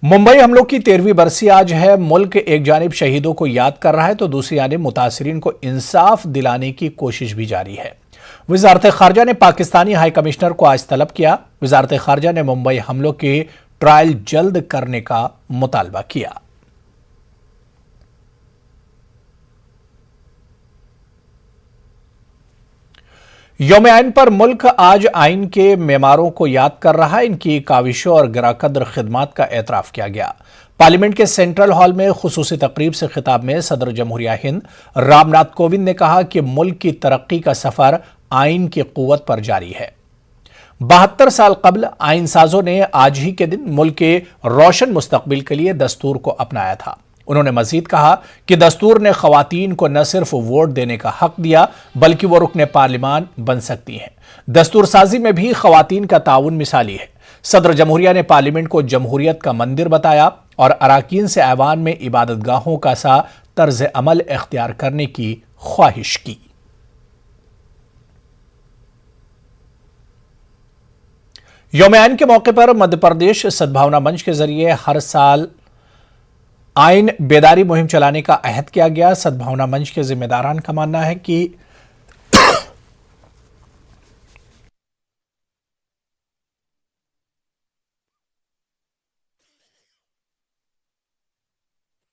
मुंबई हमलों की 13वीं बरसी आज है। मुल्क एक जानिब शहीदों को याद कर रहा है तो दूसरी जानिब मुतासिरीन को इंसाफ दिलाने की कोशिश भी जारी है। वजारत खारजा ने पाकिस्तानी हाई कमिश्नर को आज तलब किया। वजारत खारजा ने मुंबई हमलों के ट्रायल जल्द करने का मुतालबा किया। यौम आइन पर मुल्क आज आइन के मेमारों को याद कर रहा है। इनकी काविशों और गिराकद्र खिदमात का एतराफ किया गया। पार्लियामेंट के सेंट्रल हॉल में खुसूसी तकरीब से खिताब में सदर जमहूरिया हिंद रामनाथ कोविंद ने कहा कि मुल्क की तरक्की का सफर आइन की कुव्वत पर जारी है। 72 साल कबल आइन साजों ने आज ही के दिन मुल्क के रोशन मुस्तकबिल के लिए दस्तूर को अपनाया था। उन्होंने मजीद कहा कि दस्तूर ने खवातीन को न सिर्फ वोट देने का हक दिया बल्कि वो रुकने पार्लिमान बन सकती हैं। दस्तूर साजी में भी खवातीन का ताउन मिसाली है। सदर जमहूरिया ने पार्लियामेंट को जमहूरियत का मंदिर बताया और अराकीन से ऐवान में इबादत गाहों का सा तर्ज अमल इख्तियार करने की ख्वाहिश की। यौम आइन के मौके पर मध्य प्रदेश सद्भावना मंच के जरिए हर साल आइन बेदारी मुहिम चलाने का अहद किया गया। सद्भावना मंच के जिम्मेदारान का मानना है कि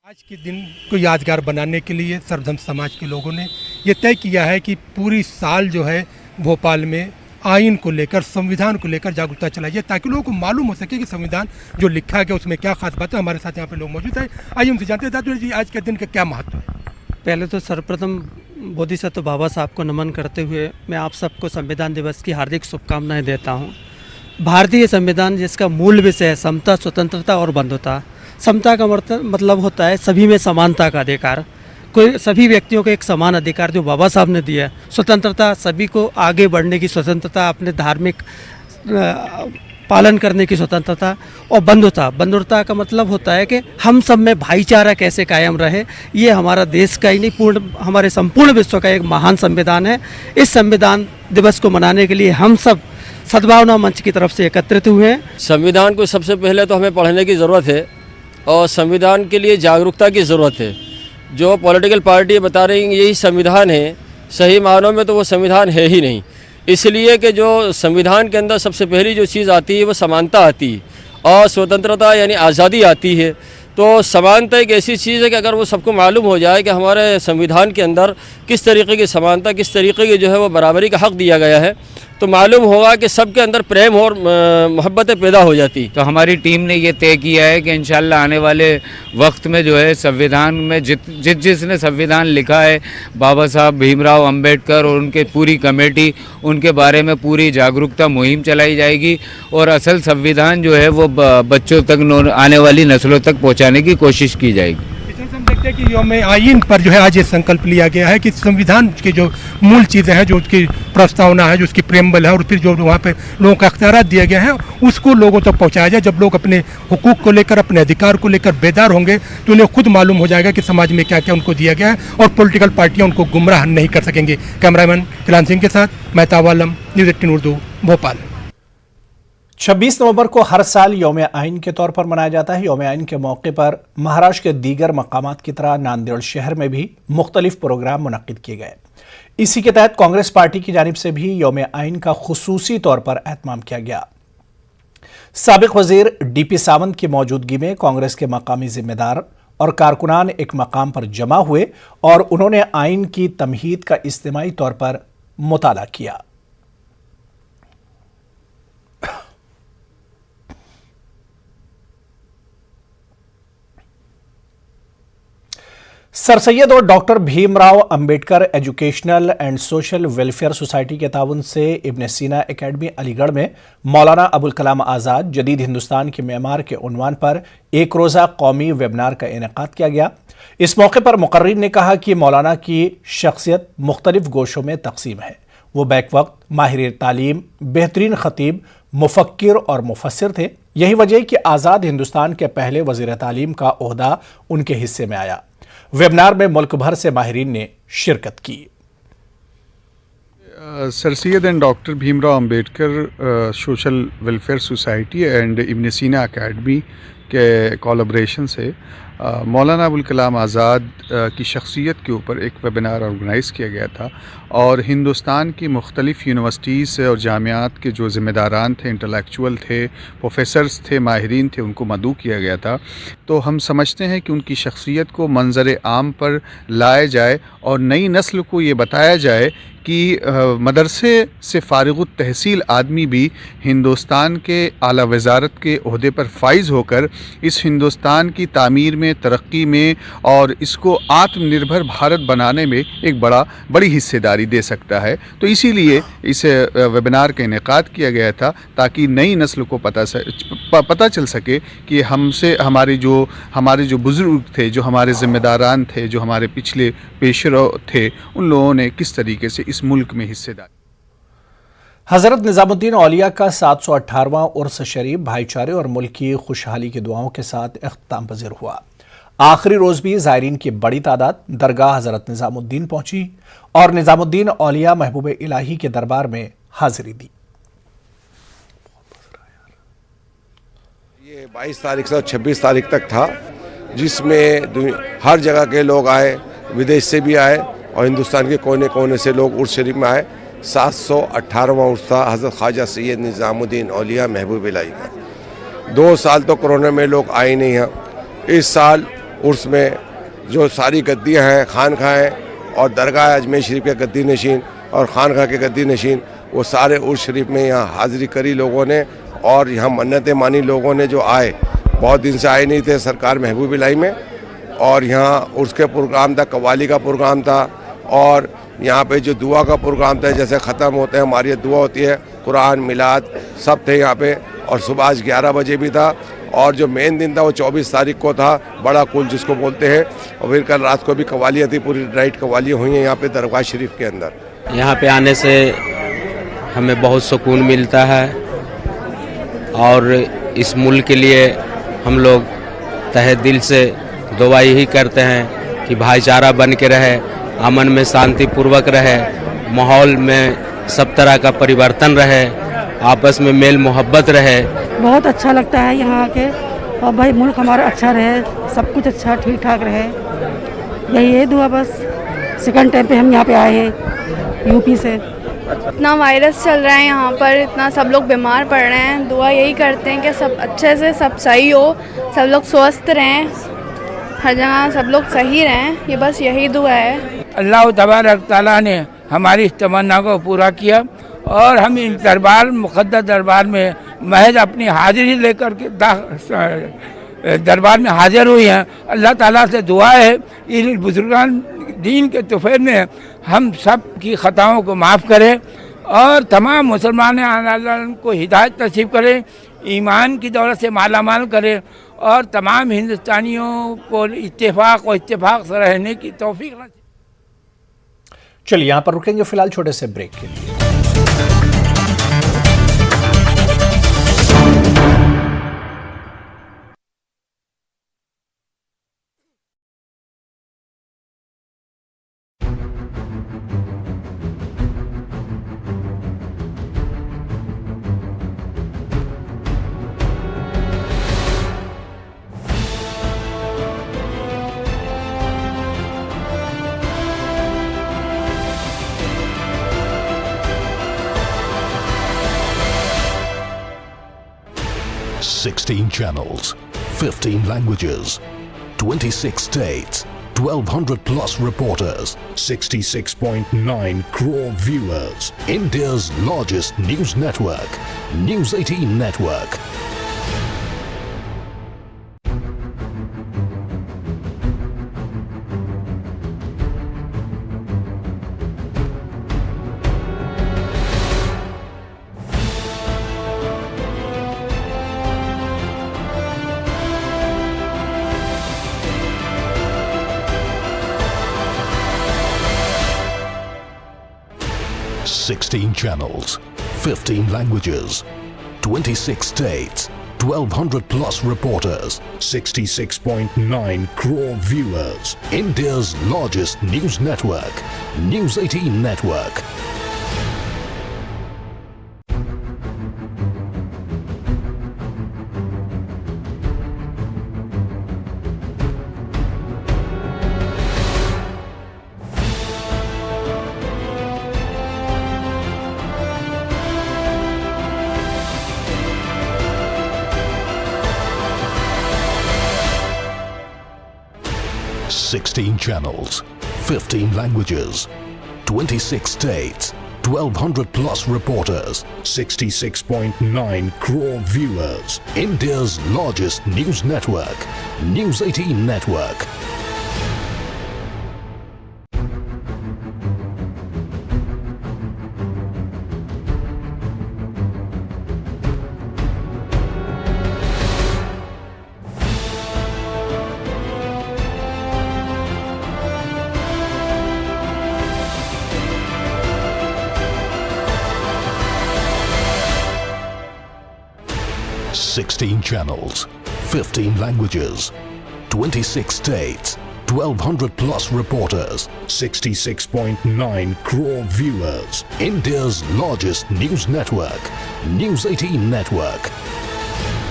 आज के दिन को यादगार बनाने के लिए सर्वधर्म समाज के लोगों ने ये तय किया है कि पूरी साल जो है भोपाल में आइन को लेकर, संविधान को लेकर जागरूकता चलाइए ताकि लोगों को मालूम हो सके कि संविधान जो लिखा गया उसमें क्या खास बात है। हमारे साथ यहाँ पे लोग मौजूद हैं। आइए उनसे जानते हैं दादू जी आज के दिन का क्या महत्व है। पहले तो सर्वप्रथम बोधिसत्व बाबा साहब को नमन करते हुए मैं आप सबको संविधान दिवस की हार्दिक शुभकामनाएं देता हूँ। भारतीय संविधान जिसका मूल विषय है समता, स्वतंत्रता और बंधुता। समता का मतलब होता है सभी में समानता का अधिकार, कोई सभी व्यक्तियों को एक समान अधिकार जो बाबा साहब ने दिया है। स्वतंत्रता सभी को आगे बढ़ने की स्वतंत्रता, अपने धार्मिक पालन करने की स्वतंत्रता। और बंधुता का मतलब होता है कि हम सब में भाईचारा कैसे कायम रहे। ये हमारा देश का ही नहीं हमारे संपूर्ण विश्व का एक महान संविधान है। इस संविधान दिवस को मनाने के लिए हम सब सद्भावना मंच की तरफ से एकत्रित हुए हैं। संविधान को सबसे पहले तो हमें पढ़ने की ज़रूरत है और संविधान के लिए जागरूकता की ज़रूरत है। जो पॉलिटिकल पार्टी बता रही हैं यही संविधान है, सही मायनों में तो वो संविधान है ही नहीं। इसलिए कि जो संविधान के अंदर सबसे पहली जो चीज़ आती है वो समानता आती है और स्वतंत्रता यानी आज़ादी आती है। तो समानता एक ऐसी चीज़ है कि अगर वो सबको मालूम हो जाए कि हमारे संविधान के अंदर किस तरीके की समानता, किस तरीके की जो है वो बराबरी का हक दिया गया है, तो मालूम होगा कि सबके अंदर प्रेम और मोहब्बतें पैदा हो जाती। तो हमारी टीम ने ये तय किया है कि इंशाल्लाह आने वाले वक्त में जो है संविधान में जिसने संविधान लिखा है बाबा साहब भीमराव अंबेडकर और उनके पूरी कमेटी, उनके बारे में पूरी जागरूकता मुहिम चलाई जाएगी और असल संविधान जो है वो बच्चों तक, आने वाली नस्लों तक पहुँचाने की कोशिश की जाएगी। हम देखते हैं कि यौम आइन पर जो है आज ये संकल्प लिया गया है कि संविधान की जो मूल चीज़ें हैं, जो उसकी प्रस्तावना है, जो उसकी प्रेम्बल है और फिर जो वहाँ पे लोगों का अख्तियारात दिया गया है उसको लोगों तक पहुँचाया जाए। जब लोग अपने हुकूक को लेकर, अपने अधिकार को लेकर बेदार होंगे तो उन्हें खुद मालूम हो जाएगा कि समाज में क्या क्या उनको दिया गया है और पॉलिटिकल पार्टियाँ उनको गुमराह नहीं कर सकेंगी। कैमरामैन किलान सिंह के साथ महताब आलम, न्यूज़ 18 उर्दू, भोपाल। 26 नवंबर को हर साल यौम आइन के तौर पर मनाया जाता है। यौम आइन के मौके पर महाराष्ट्र के दीगर मकामात की तरह नांदेड़ शहर में भी मुख्तलिफ प्रोग्राम मुनक्किद किए गए। इसी के तहत कांग्रेस पार्टी की जानिब से भी यौम आइन का खुसूसी तौर पर एहतमाम किया गया। साबिक वजीर डीपी सावंत की मौजूदगी में कांग्रेस के मकामी जिम्मेदार और कारकुनान एक मकाम पर जमा हुए और उन्होंने आइन की तमहीद का इज्तिमाई तौर पर मुताला किया। सर सैयद और doctor Bhimrao Ambedkar educational and social welfare society के ताउन से इब्न सीना एकेडमी अलीगढ़ में मौलाना अबुल कलाम आज़ाद जदीद हिंदुस्तान के मेमार के उन्वान पर एक रोज़ा कौमी वेबिनार का इनेकाद किया गया। इस मौके पर मुकर्रिर ने कहा कि मौलाना की शख्सियत मुख्तलिफ गोशों में तकसीम है। वो बैक वक्त माहिर तालीम, बेहतरीन खतीब, मुफक्किर और मुफस्सिर थे। यही वजह कि आज़ाद हिंदुस्तान के पहले वज़ीर तालीम का ओहदा उनके हिस्से में आया। वेबिनार में मुल्क भर से माहिरीन ने शिरकत की। Sir Syed and doctor Bhimrao Ambedkar social welfare society and Ibn Sina academy के कोलैबोरेशन से मौलाना अबुल कलाम आज़ाद की शख्सियत के ऊपर एक वेबिनार ऑर्गेनाइज़ किया गया था और हिंदुस्तान की मुख्तलिफ़ यूनिवर्सिटीज़ और जामियात के जो ज़िम्मेदारान थे, इंटेलेक्चुअल थे, प्रोफेसर्स थे, माहिरीन थे, उनको मदऊ किया गया था। तो हम समझते हैं कि उनकी शख्सियत को मंज़र आम पर लाया जाए और नई नस्ल को ये बताया जाए कि मदरसे से फ़ारिग़ुत तहसील आदमी भी हिंदुस्तान के आला वज़ारत के ओहदे पर फाइज़ होकर इस हिंदुस्तान की तामीर में, तरक्की में और इसको आत्मनिर्भर भारत बनाने में एक बड़ी हिस्सेदारी दे सकता है। तो इसीलिए इस वेबिनार का इनेकाद किया गया था ताकि नई नस्ल को पता चल सके कि हमारे जो बुज़ुर्ग थे, जो हमारे ज़िम्मेदारान थे, जो हमारे पिछले पेशरो थे, उन लोगों ने किस तरीके से इस मुल्क में हिस्सेदारी। हज़रत निज़ामुद्दीन औलिया का 718वां उर्स शरीफ भाईचारे और मुल्क की खुशहाली की दुआओं के साथ इख्तिताम पज़ीर हुआ। आखिरी रोज़ भी ज़ायरीन की बड़ी तादाद दरगाह हज़रत निज़ामुद्दीन पहुंची और निज़ामुद्दीन औलिया महबूब इलाही के दरबार में हाजिरी दी। ये 22 तारीख से 26 तारीख तक था, जिसमें हर जगह के लोग आए, विदेश से भी आए और हिंदुस्तान के कोने कोने से लोग उर्स शरीफ में आए। 718वां उर्स था हज़रत ख्वाजा सैयद निज़ामुद्दीन औलिया महबूब इलाही का। 2 साल तो कोरोना में लोग आए नहीं हैं। इस साल उर्स में जो सारी गद्दियाँ हैं, खानखां हैं और दरगाह अजमेर शरीफ के गद्दी नशीन और खानखां के गद्दी नशीन, वो सारे उर्स शरीफ में यहाँ हाज़िरी करी लोगों ने और यहाँ मन्नतें मानी लोगों ने। जो आए, बहुत दिन से आए नहीं थे सरकार महबूब इलाही में, और यहाँ उर्स के प्रोग्राम था, कव्वाली का प्रोग्राम था और यहाँ पे जो दुआ का प्रोग्राम था, जैसे ख़त्म होते हैं हमारी दुआ होती है, कुरान, मिलाद सब थे यहाँ पे। और सुबह 11 बजे भी था और जो मेन दिन था वो 24 तारीख को था, बड़ा कुल जिसको बोलते हैं। और फिर कल रात को भी कव्वालियाँ थी, पूरी नाइट कव्वालियाँ हुई हैं यहाँ पे दरगाह शरीफ के अंदर। यहाँ पे आने से हमें बहुत सुकून मिलता है और इस मुल्क के लिए हम लोग तहे दिल से दुआ यही करते हैं कि भाईचारा बन के रहे, अमन में शांति पूर्वक रहे, माहौल में सब तरह का परिवर्तन रहे, आपस में मेल मोहब्बत रहे। बहुत अच्छा लगता है यहाँ आके और भाई मुल्क हमारा अच्छा रहे, सब कुछ अच्छा ठीक ठाक रहे, यही है दुआ बस। सेकंड टाइम पे हम यहाँ पे आए हैं यूपी से। इतना वायरस चल रहा है यहाँ पर, इतना सब लोग बीमार पड़ रहे हैं। दुआ यही करते हैं कि सब अच्छे से सब सही हो, सब लोग स्वस्थ रहें, हर जगह सब लोग सही रहें, ये बस यही दुआ है। अल्लाह तबारक तआला ने हमारी इस तमन्ना को पूरा किया और हम इन दरबार, मुक़द्दस दरबार में महज अपनी हाजिरी लेकर के दरबार में हाजिर हुई हैं। अल्लाह ताला से दुआ है इन बुजुर्गान दीन के तोहफे में हम सब की ख़ताओं को माफ़ करें और तमाम मुसलमान को हिदायत नसीब करें, ईमान की दौलत से माला माल करें और तमाम हिंदुस्तानियों को इत्तेफाक से रहने की तौफीक। चलिए यहाँ पर रुकेंगे फिलहाल छोटे से ब्रेक के लिए। $16 channels, 15 languages, 26 states, 1,200 plus reporters, 66.9 crore viewers. India's largest news network, News 18 Network. $16 channels, 15 languages, 26 states, 1,200 plus reporters, 66.9 crore viewers. India's largest news network, News 18 Network. 16 channels, 15 languages, 26 states, 1200 plus reporters, 66.9 crore viewers. India's largest news network, News 18 Network. Sixteen channels, 15 languages, 26 states, 1200 plus reporters, 66.9 crore viewers. India's largest news network, News 18 Network.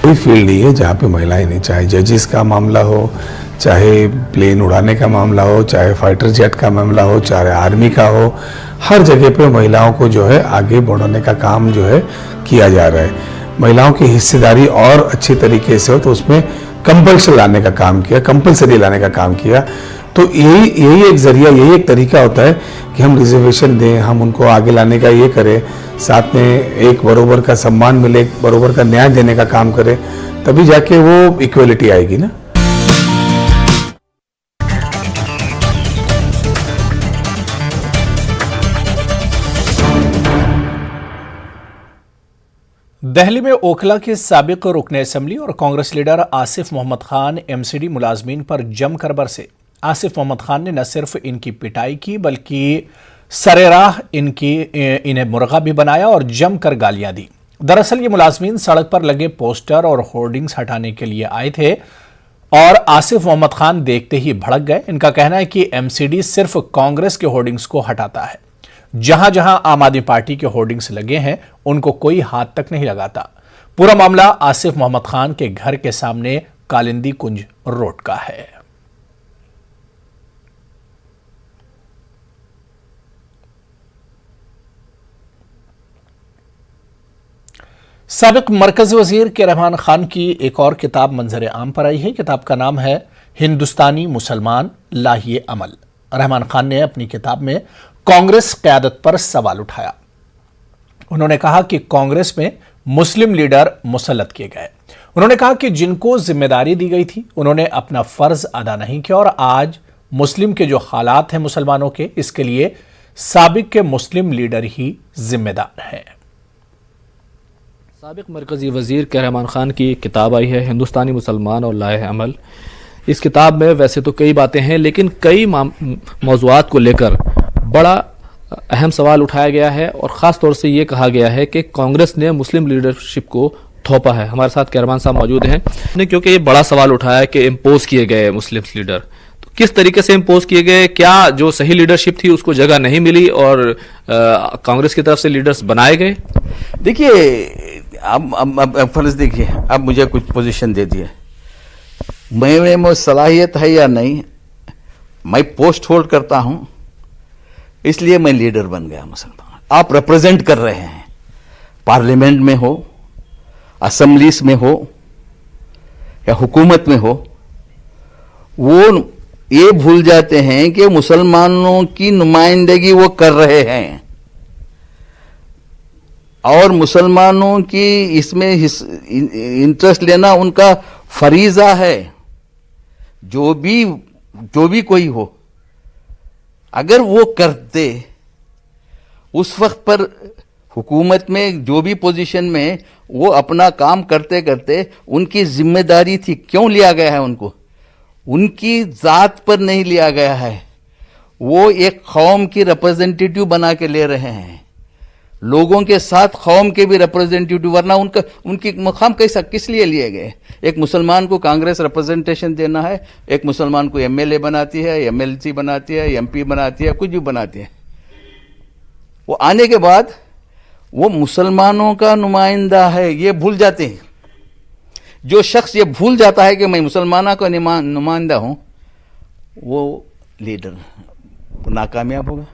कोई field नहीं है जहाँ पे महिलाएं नहीं, चाहे जजेस का मामला हो, चाहे प्लेन उड़ाने का मामला हो, चाहे फाइटर जेट का मामला हो, चाहे आर्मी का हो, हर जगह पे महिलाओं को जो है आगे बढ़ाने का काम जो है किया जा रहा है। महिलाओं की हिस्सेदारी और अच्छी तरीके से हो तो उसमें कंपल्सन लाने का काम किया, कंपल्सरी लाने का काम किया। तो यही एक जरिया, यही एक तरीका होता है कि हम रिजर्वेशन दें, हम उनको आगे लाने का ये करें, साथ में एक बरोबर का सम्मान मिले, एक बरोबर का न्याय देने का काम करें, तभी जाके वो इक्वलिटी आएगी ना। दिल्ली में ओखला के साबिक रुकने असम्बली और कांग्रेस लीडर आसिफ मोहम्मद खान एमसीडी मुलाजमीन पर जमकर बरसे। आसिफ मोहम्मद खान ने न सिर्फ इनकी पिटाई की बल्कि सरेराह इन्हें मुर्गा भी बनाया और जमकर गालियां दी। दरअसल ये मुलाजमीन सड़क पर लगे पोस्टर और होर्डिंग्स हटाने के लिए आए थे और आसिफ मोहम्मद खान देखते ही भड़क गए। इनका कहना है कि एमसीडी सिर्फ कांग्रेस के होर्डिंग्स को हटाता है, जहां जहां आम आदमी पार्टी के होर्डिंग्स लगे हैं उनको कोई हाथ तक नहीं लगाता। पूरा मामला आसिफ मोहम्मद खान के घर के सामने कालिंदी कुंज रोड का है। साबिक मरकजी वजीर के रहमान खान की एक और किताब मंजर आम पर आई है। किताब का नाम है हिंदुस्तानी मुसलमान लाहिए अमल। रहमान खान ने अपनी किताब में कांग्रेस क़यादत पर सवाल उठाया। उन्होंने कहा कि कांग्रेस में मुस्लिम लीडर मुसल्लत किए गए। उन्होंने कहा कि जिनको जिम्मेदारी दी गई थी उन्होंने अपना फर्ज अदा नहीं किया और आज मुस्लिम के जो हालात हैं मुसलमानों के, इसके लिए साबिक के मुस्लिम लीडर ही जिम्मेदार हैं। साबिक मरकजी वजीर के रहमान खान की किताब आई है हिंदुस्तानी मुसलमान और लाहे अमल। इस किताब में वैसे तो कई बातें हैं, लेकिन कई मौज़ूआत को लेकर बड़ा अहम सवाल उठाया गया है और ख़ास तौर से ये कहा गया है कि कांग्रेस ने मुस्लिम लीडरशिप को थोपा है। हमारे साथ कैरमान साहब मौजूद हैं, क्योंकि ये बड़ा सवाल उठाया कि इम्पोज किए गए मुस्लिम लीडर, तो किस तरीके से इम्पोज किए गए, क्या जो सही लीडरशिप थी उसको जगह नहीं मिली और कांग्रेस की तरफ से लीडर्स बनाए गए? देखिए अब फर्ज देखिए, अब मुझे कुछ पोजीशन दे दिए, मैं सलाहियत है या नहीं, मैं पोस्ट होल्ड करता हूं इसलिए मैं लीडर बन गया मुसलमान। आप रिप्रेजेंट कर रहे हैं, पार्लियामेंट में हो, असेंबलीज में हो या हुकूमत में हो, वो ये भूल जाते हैं कि मुसलमानों की नुमाइंदगी वो कर रहे हैं और मुसलमानों की इसमें इंटरेस्ट लेना उनका फरीजा है। जो भी कोई हो, अगर वो करते उस वक्त पर हुकूमत में जो भी पोजीशन में वो अपना काम करते करते उनकी जिम्मेदारी थी, क्यों लिया गया है उनको? उनकी जात पर नहीं लिया गया है, वो एक कौम की रिप्रेजेंटेटिव बना के ले रहे हैं, लोगों के साथ कौम के भी रिप्रेजेंटेटिव, वरना उनकी मुकाम किस लिए लिए गए? एक मुसलमान को कांग्रेस रिप्रेजेंटेशन देना है, एक मुसलमान को एमएलए बनाती है, एमएलसी बनाती है, एमपी बनाती है, कुछ भी बनाती है। वो आने के बाद वो मुसलमानों का नुमाइंदा है, ये भूल जाते हैं। जो शख्स ये भूल जाता है कि मैं मुसलमानों का नुमाइंदा हूं, वो लीडर नाकामयाब होगा।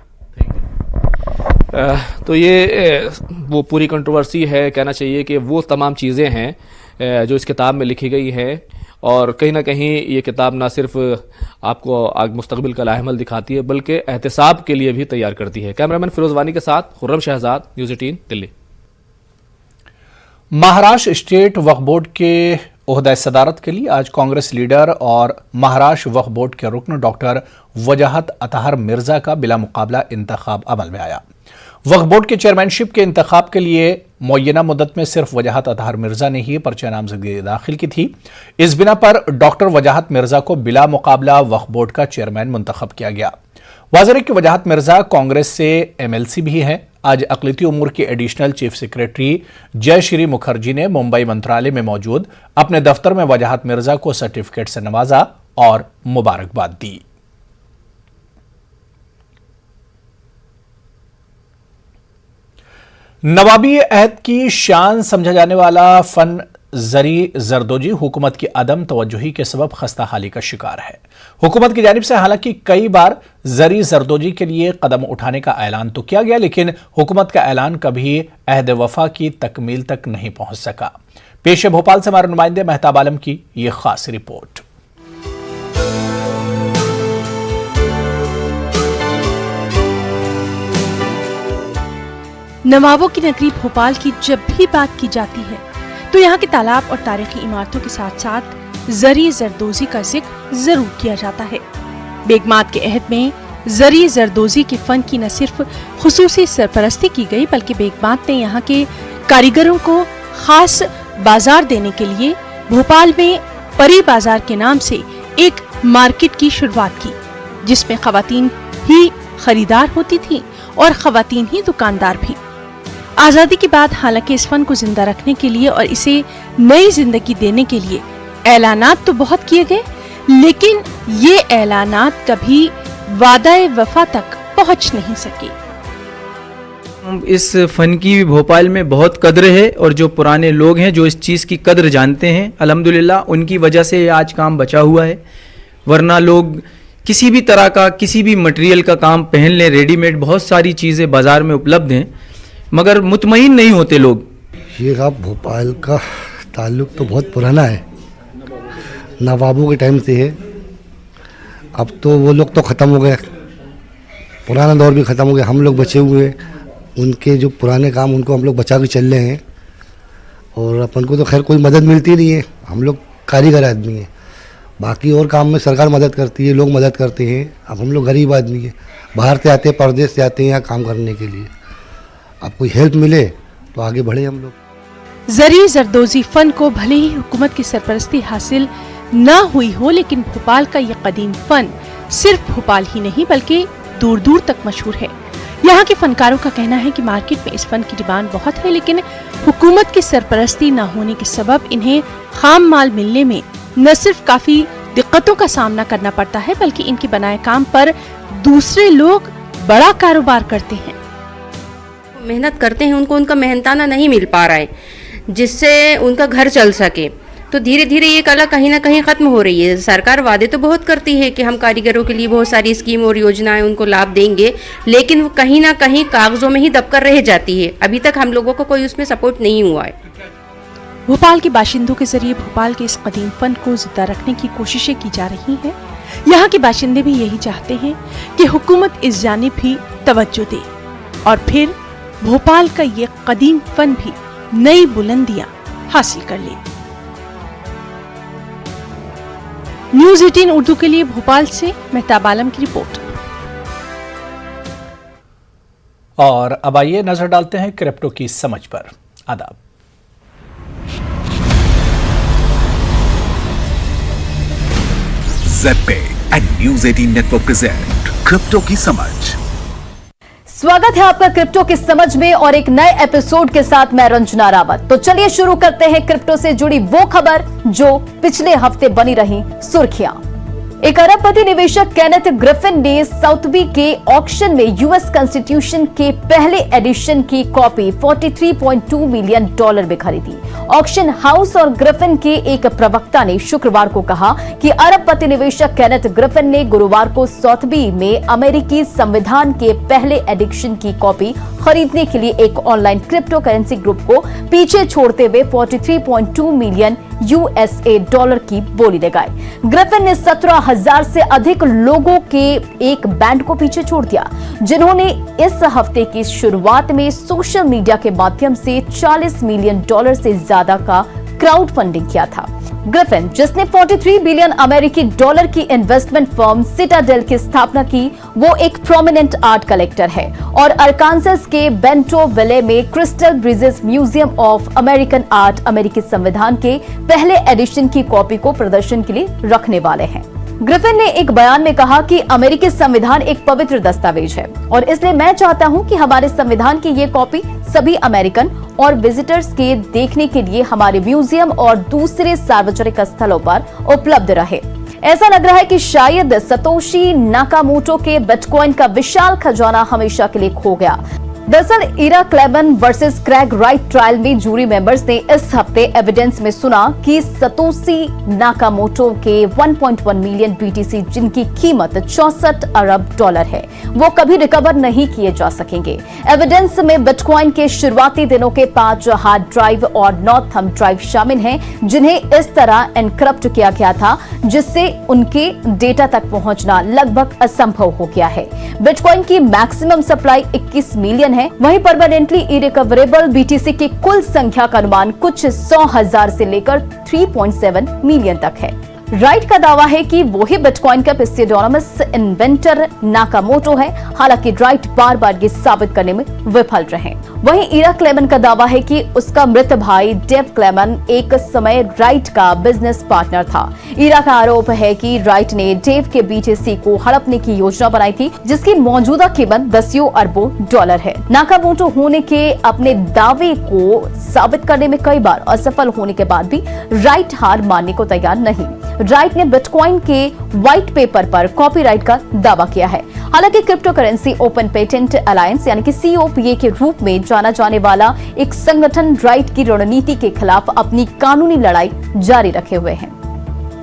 तो ये वो पूरी कंट्रोवर्सी है, कहना चाहिए कि वो तमाम चीज़ें हैं जो इस किताब में लिखी गई हैं और कहीं ना कहीं ये किताब ना सिर्फ आपको मुस्तकबिल का लाहेमल दिखाती है बल्कि एहतिसाब के लिए भी तैयार करती है। कैमरामैन फिरोज वानी के साथ खुर्रम शहजाद, न्यूज़ 18 दिल्ली। महाराष्ट्र स्टेट वक्फ बोर्ड के ओहदा सदारत के लिए आज कांग्रेस लीडर और महाराष्ट्र वक्फ बोर्ड के रुकन डॉक्टर वजाहत अतहर मिर्जा का बिला मुकाबला इंतखाब अमल में आया। वक्फ बोर्ड के चेयरमैनशिप के इंतखाब के लिए मुअय्यना मुद्दत में सिर्फ वजाहत अतहर मिर्जा ने ही पर्चा नामजदगी दाखिल की थी। इस बिना पर डॉक्टर वजाहत मिर्जा को बिला मुकाबला वक्फ बोर्ड का चेयरमैन मुंतखब किया गया। वाज़ेह कि वजाहत मिर्जा कांग्रेस से MLC भी हैं। आज अक़लियती उमूर के additional chief secretary Jayashree Mukherjee ने मुंबई मंत्रालय में मौजूद अपने दफ्तर में वजाहत मिर्जा को सर्टिफिकेट से नवाजा और मुबारकबाद दी। नवाबी अहद की शान समझा जाने वाला फन जरी जरदोजी हुकूमत की अदम तवज्जुही के सबब खस्ता हाली का शिकार है। हुकूमत की जानिब से हालांकि कई बार जरी जरदोजी के लिए कदम उठाने का ऐलान तो किया गया, लेकिन हुकूमत का ऐलान कभी अहद वफा की तकमील तक नहीं पहुंच सका। पेश है भोपाल से हमारे नुमाइंदे मेहताब आलम की यह खास रिपोर्ट। नवाबों की नगरी भोपाल की जब भी बात की जाती है तो यहाँ के तालाब और तारीखी इमारतों के साथ साथ जरी जरदोजी का जिक्र जरूर किया जाता है। बेगमात के अहद में जरी जरदोजी के फन की न सिर्फ खुसूसी सरपरस्ती की गई बल्कि बेगमात ने यहाँ के कारीगरों को खास बाजार देने के लिए भोपाल में परी बाजार के नाम से एक मार्केट की शुरुआत की, जिसमें खवातीन ही खरीदार होती थी और खवातीन ही दुकानदार भी। आजादी के बाद हालांकि इस फन को जिंदा रखने के लिए और इसे नई जिंदगी देने के लिए ऐलानात तो बहुत किए गए, लेकिन ये ऐलानात कभी वादाए वफा तक पहुंच नहीं सके। इस फन की भोपाल में बहुत कद्र है और जो पुराने लोग हैं जो इस चीज़ की कद्र जानते हैं, अल्हम्दुलिल्लाह उनकी वजह से आज काम बचा हुआ है। वरना लोग किसी भी तरह का किसी भी मटेरियल का काम पहन लें, रेडीमेड बहुत सारी चीज़ें बाज़ार में उपलब्ध हैं, मगर मुतमईन नहीं होते लोग। ये भोपाल का ताल्लुक़ तो बहुत पुराना है, नवाबों के टाइम से है। अब तो वो लोग तो ख़त्म हो गए, पुराना दौर भी ख़त्म हो गया, हम लोग बचे हुए हैं। उनके जो पुराने काम उनको हम लोग बचा के चल रहे हैं और अपन को तो खैर कोई मदद मिलती नहीं है, हम लोग कारीगर आदमी हैं। बाकी और काम में सरकार मदद करती है, लोग मदद करते हैं। अब हम लोग गरीब आदमी हैं, बाहर से आते हैं, परदेश से आते हैं यहाँ काम करने के लिए। अब कोई हेल्प मिले तो आगे बढ़े हम लोग। जरी जरदोजी फन को भले ही हुकूमत की सरपरस्ती हासिल न हुई हो, लेकिन भोपाल का ये कदीम फन सिर्फ भोपाल ही नहीं बल्कि दूर दूर तक मशहूर है। यहाँ के फनकारों का कहना है कि मार्केट में इस फन की डिमांड बहुत है, लेकिन हुकूमत की सरपरस्ती न होने के सबब इन्हें खाम माल मिलने में न सिर्फ काफी दिक्कतों का सामना करना पड़ता है बल्कि इनके बनाए काम पर दूसरे लोग बड़ा कारोबार करते हैं। मेहनत करते हैं, उनको उनका मेहनताना नहीं मिल पा रहा है जिससे उनका घर चल सके, तो धीरे धीरे ये कला कहीं ना कहीं ख़त्म हो रही है। सरकार वादे तो बहुत करती है कि हम कारीगरों के लिए बहुत सारी स्कीम और योजनाएं उनको लाभ देंगे, लेकिन वो कहीं ना कहीं कागजों में ही दबकर रह जाती है। अभी तक हम लोगों को कोई उसमें सपोर्ट नहीं हुआ है। भोपाल के बाशिंदों के जरिए भोपाल के इस कदीम फन को जिंदा रखने की कोशिशें की जा रही हैं। यहाँ के बाशिंदे भी यही चाहते हैं कि हुकूमत इस जानिब भी तवज्जो दे और फिर भोपाल का ये कदीम फन भी नई बुलंदियां हासिल कर ले। न्यूज़ 18 उर्दू के लिए भोपाल से मेहताब आलम की रिपोर्ट। और अब आइए नजर डालते हैं क्रिप्टो की समझ पर। आदाब। Z and news 18 network present crypto की समझ। स्वागत है आपका क्रिप्टो की समझ में और एक नए एपिसोड के साथ मैं रंजना रावत। तो चलिए शुरू करते हैं क्रिप्टो से जुड़ी वो खबर जो पिछले हफ्ते बनी रही सुर्खियां। एक अरबपति निवेशक केनेथ ग्रिफिन ने साउथबी के ऑक्शन में यूएस कॉन्स्टिट्यूशन के पहले एडिशन की कॉपी $43.2 मिलियन में खरीदी। ऑक्शन हाउस और ग्रिफिन के एक प्रवक्ता ने शुक्रवार को कहा कि अरबपति निवेशक केनेथ ग्रिफिन ने गुरुवार को साउथबी में अमेरिकी संविधान के पहले एडिशन की कॉपी खरीदने के लिए एक ऑनलाइन क्रिप्टो करेंसी ग्रुप को पीछे छोड़ते हुए $43.2 मिलियन USA डॉलर की बोली लगाई। ग्रिफिन ने 17,000 से अधिक लोगों के एक बैंड को पीछे छोड़ दिया, जिन्होंने इस हफ्ते की शुरुआत में सोशल मीडिया के माध्यम से $40 मिलियन से ज्यादा का क्राउड फंडिंग किया था। ग्रिफिन, जिसने 43 बिलियन अमेरिकी डॉलर की इन्वेस्टमेंट फर्म सिटाडेल की स्थापना की, वो एक प्रोमिनेंट आर्ट कलेक्टर है और अरकानसास के बेंटो विले में crystal bridges museum of American art अमेरिकी संविधान के पहले एडिशन की कॉपी को प्रदर्शन के लिए रखने वाले हैं। ग्रिफिन ने एक बयान में कहा कि अमेरिकी संविधान एक पवित्र दस्तावेज है और इसलिए मैं चाहता हूं कि हमारे संविधान की ये कॉपी सभी अमेरिकन और विजिटर्स के देखने के लिए हमारे म्यूजियम और दूसरे सार्वजनिक स्थलों पर उपलब्ध रहे। ऐसा लग रहा है कि शायद सतोशी नाकामोटो के बिटकॉइन का विशाल खजाना हमेशा के लिए खो गया। दरअसल इरा क्लेमन वर्सेस क्रैग राइट ट्रायल में जूरी मेंबर्स ने इस हफ्ते एविडेंस में सुना कि सतोशी नाकामोटो के 1.1 मिलियन BTC, जिनकी कीमत $64 अरब है, वो कभी रिकवर नहीं किए जा सकेंगे। एविडेंस में बिटकॉइन के शुरुआती दिनों के 5 हार्ड ड्राइव और 9 थंब ड्राइव शामिल हैं, जिन्हें इस तरह एनक्रिप्ट किया गया था जिससे उनके डेटा तक पहुंचना लगभग असंभव हो गया है। बिटकॉइन की मैक्सिमम सप्लाई 21 मिलियन है। वहीं परमानेंटली इरिकवरेबल BTC की कुल संख्या का अनुमान कुछ 100,000 से लेकर 3.7 मिलियन तक है। राइट का दावा है कि वही बिटकॉइन का पिस्यूडोनिमस इन्वेंटर नाकामोटो है, हालांकि राइट बार बार ये साबित करने में विफल रहे। वहीं इरा क्लेमन का दावा है कि उसका मृत भाई डेव क्लेमन एक समय राइट का बिजनेस पार्टनर था। इरा का आरोप है कि राइट ने डेव के BTC को हड़पने की योजना बनाई थी, जिसकी मौजूदा कीमत $10 अरबों है। नाकामोटो होने के अपने दावे को साबित करने में कई बार असफल होने के बाद भी राइट हार मानने को तैयार नहीं। राइट ने बिटकॉइन के व्हाइट पेपर पर कॉपीराइट का दावा किया है। हालांकि crypto currency open patent alliance यानी कि COPA के रूप में जाना जाने वाला एक संगठन राइट की रणनीति के खिलाफ अपनी कानूनी लड़ाई जारी रखे हुए हैं।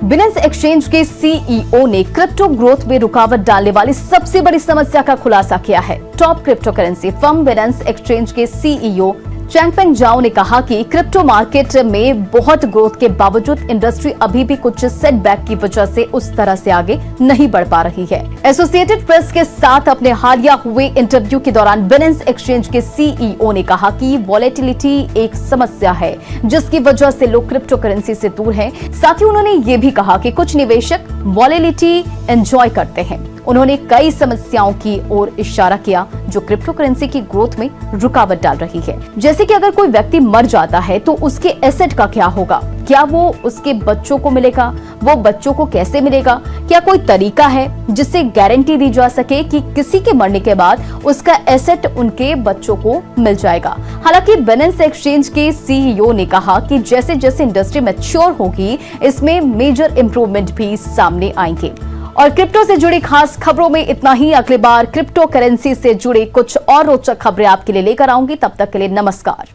बिनेंस एक्सचेंज के CEO ने क्रिप्टो ग्रोथ में रुकावट डालने वाली सबसे बड़ी समस्या का खुलासा किया है। Top crypto currency firm Binance exchange के CEO चैंगपेंग जाओ ने कहा कि क्रिप्टो मार्केट में बहुत ग्रोथ के बावजूद इंडस्ट्री अभी भी कुछ सेटबैक की वजह से उस तरह से आगे नहीं बढ़ पा रही है। एसोसिएटेड प्रेस के साथ अपने हालिया हुए इंटरव्यू के दौरान बिनेंस एक्सचेंज के CEO ने कहा कि वॉलेटिलिटी एक समस्या है, जिसकी वजह से लोग क्रिप्टो करेंसी से दूर हैं। साथ ही उन्होंने ये भी कहा कि कुछ निवेशक वॉलेटिलिटी एंजॉय करते हैं। उन्होंने कई समस्याओं की ओर इशारा किया जो क्रिप्टो करेंसी की ग्रोथ में रुकावट डाल रही है, जैसे कि अगर कोई व्यक्ति मर जाता है तो उसके एसेट का क्या होगा, क्या वो उसके बच्चों को मिलेगा, वो बच्चों को कैसे मिलेगा, क्या कोई तरीका है जिससे गारंटी दी जा सके कि किसी के मरने के बाद उसका एसेट उनके बच्चों को मिल जाएगा। हालांकि बिनेंस एक्सचेंज के CEO ने कहा कि जैसे जैसे इंडस्ट्री मैच्योर होगी, इसमें मेजर इंप्रूवमेंट भी सामने आएंगे। और क्रिप्टो से जुड़ी खास खबरों में इतना ही। अगली बार क्रिप्टो करेंसी से जुड़ी कुछ और रोचक खबरें आपके लिए लेकर आऊंगी। तब तक के लिए नमस्कार।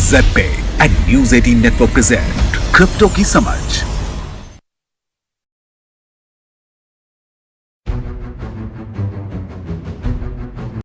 ZPay and News 18 network present crypto की समझ।